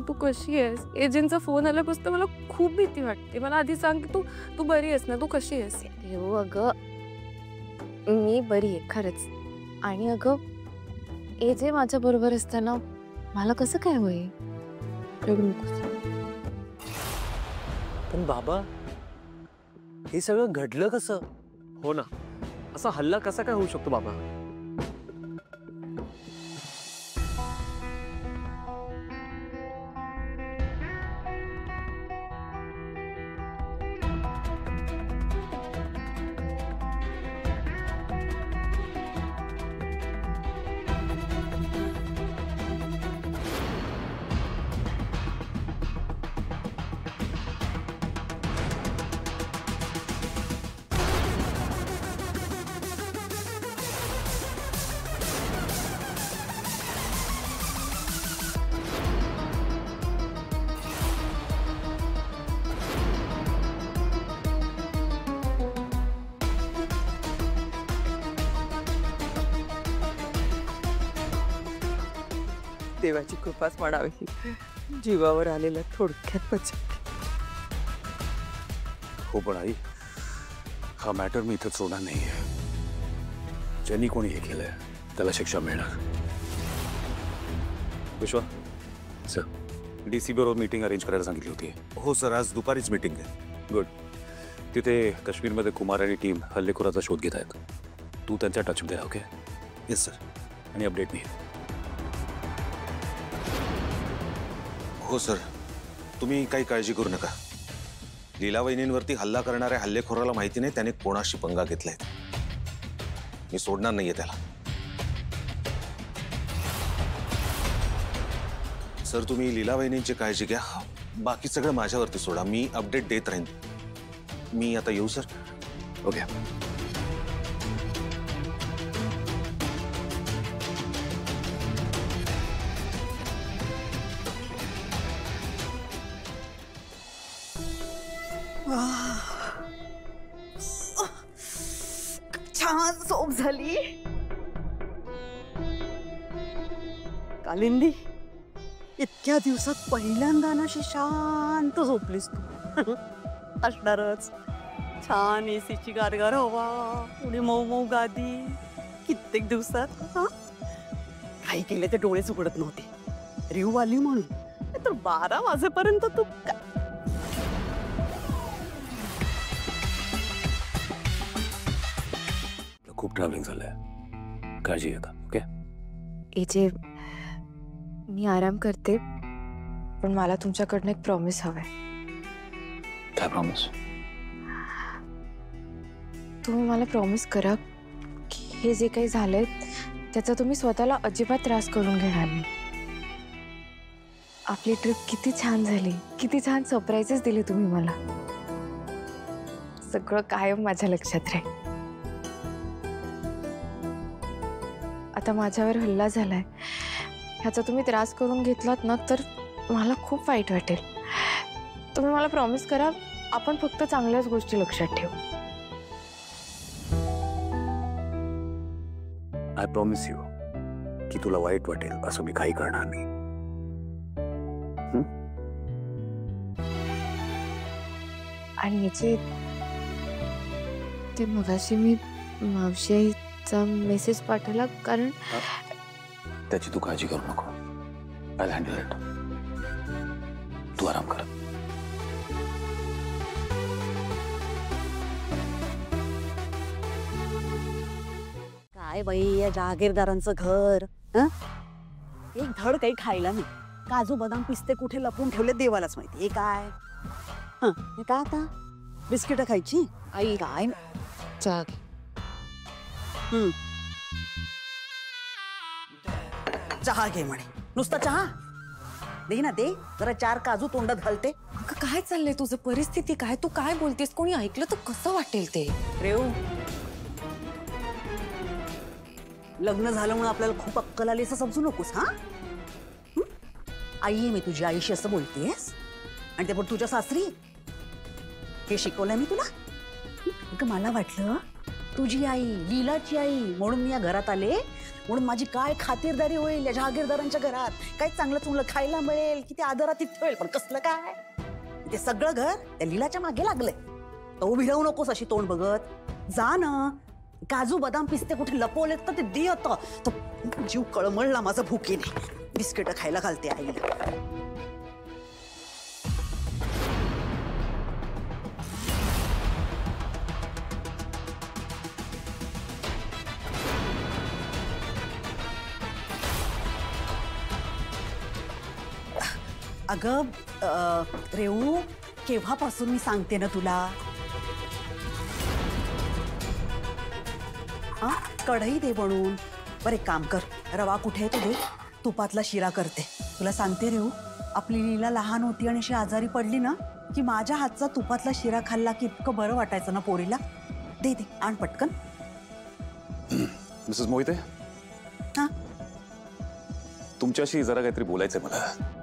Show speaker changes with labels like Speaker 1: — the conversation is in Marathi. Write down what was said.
Speaker 1: तू कशी आहेस? एजंटचा फोन आल्यापासून मला खूप भीती वाटते. मला आधी सांग की तू बरी आहेस ना? तू कशी आहेस?
Speaker 2: हो अगं, मी बरी आहे खरंच. आणि अगं, एजे माझ्या बरोबर असताना मला कसं काय होईल?
Speaker 3: पण बाबा, हे सगळं घडलं कसं?
Speaker 4: हो ना, असा हल्ला कसा काय होऊ शकतो बाबा?
Speaker 5: देवाची कृपाच म्हणावी, जीवावर आलेला थोडक्यात बचाव.
Speaker 6: हो पण आई, हा मॅटर मी इथं सोडणार नाहीये. ज्यांनी कोणी हे केलंय त्याला शिक्षा मिळणार. विश्वा सर, DC बरोबर मीटिंग अरेंज करायला सांगितली होती.
Speaker 7: हो सर, आज दुपारीच मीटिंग आहे.
Speaker 6: गुड. तिथे काश्मीरमध्ये कुमार आणि टीम हल्लेखोराचा शोध घेत आहेत. तू त्यांच्या टचमध्ये राहा. ओके?
Speaker 7: Yes sir.
Speaker 6: आणि अपडेट नाही.
Speaker 7: हो सर, तुम्ही काही काळजी करू नका. लीला वहिनींवरती हल्ला करणाऱ्या हल्लेखोराला माहिती नाही त्याने कोणाशी पंगा घेतलाय. मी सोडणार नाहीये त्याला. सर, तुम्ही लीला वहिनींची काळजी घ्या. बाकी सगळं माझ्यावरती सोडा. मी अपडेट देत राहीन. मी आता येऊ सर?
Speaker 6: ओके.
Speaker 5: छान झोप झाली. कालिंदी, इतक्या दिवसात पहिल्यांदा नाशी शांत झोपलीस तू. असणारच. छान एसीची गारगार हवा, उडी मऊ मऊ गादी. कित्येक दिवसात काही केले ते डोळेच उघडत नव्हते. रिव आली म्हणून तर 12 वाजेपर्यंत तू
Speaker 6: खूप ट्रॅव्हलिंग झालंय. काळजी घेता. ओके?
Speaker 2: एजे, मी आराम करते, पण मला तुमच्याकडनं एक प्रॉमिस हवंय.
Speaker 6: काय प्रॉमिस?
Speaker 2: तुम्ही मला प्रॉमिस करा की हे जे काही झालंय त्याचा तुम्ही स्वतःला अजिबात त्रास करून घेणार नाही. आपली ट्रिप किती छान झाली, किती छान सरप्राइजेस दिले तुम्ही मला. सगळं कायम माझ्या लक्षात राहील. आता माझ्यावर हल्ला झालाय, ह्याचा तुम्ही त्रास करून घेतलात ना तर मला खूप वाईट वाटेल. तुम्ही मला प्रॉमिस करा, आपण फक्त चांगल्याच गोष्टी लक्षात ठेवू.
Speaker 6: आय प्रॉमिस यू की तुला वाईट वाटेल असं मी काही करणार नाही.
Speaker 2: आणि याचे ते मगाशी मी मावशीचा मेसेज पाठवला कारण
Speaker 6: त्याची तू काळजी करू नको. I handle it. तू आराम कर.
Speaker 5: काय बाई या जहागीरदारांचं घर. एक धड काही खायला नाही. काजू बदाम पिस्ते कुठे लपून ठेवले देवालाच माहिती. हे काय हे काय आता बिस्किट खायची?
Speaker 2: आई
Speaker 5: काय
Speaker 2: चहा.
Speaker 5: चहा घे म्हणे. नुसता चहा दे ना. दे जरा 4 काजू तोंडात घालते.
Speaker 2: काय चाललंय तुझं? परिस्थिती काय? तू काय बोलतेस? कोणी ऐकलं तर कसं वाटेल ते?
Speaker 5: रेव, लग्न झालं म्हणून आपल्याला खूप अक्कल आली असं समजू नकोस. हा, आई आहे मी तुझी. आईशी असं बोलतेस? आणि ते पण तुझ्या सासरी. हे शिकवलंय मी तुला? मला वाटलं तुझी आई, लीलाची आई म्हणून मी या घरात आले, म्हणून माझी काय खातिरदारी होईल या जहागीरदारांच्या घरात, काय चांगलं चुंगलं खायला मिळेल, किती आदरातिथ्य होईल. पण कसलं काय, ते सगळं घर त्या लीलाच्या मागे लागलंय. तर उभी राहू नकोस अशी तोंड बघत. जा ना, काजू बदाम पिस्ते कुठे लपवलेत तर ते दे आता. तर जीव कळमळला माझा भुकेने. बिस्किट खायला घालते आईला. अगं रेऊ, केव्हापासून मी सांगते ना तुला. हा, कढई दे बनवून. बरं एक काम कर, रवा कुठे आहे तुझे, तुपातला शिरा करते. तुला सांगते रेऊ, आपली लीला लहान होती आणि अशी आजारी पडली ना की माझ्या हातचा तुपातला शिरा खाल्ला की इतकं बरं वाटायचं ना पोरीला. दे दे, आण पटकन.
Speaker 6: मिसेस मोहिते,
Speaker 5: हा,
Speaker 6: तुमच्याशी जरा काहीतरी बोलायचंय मला.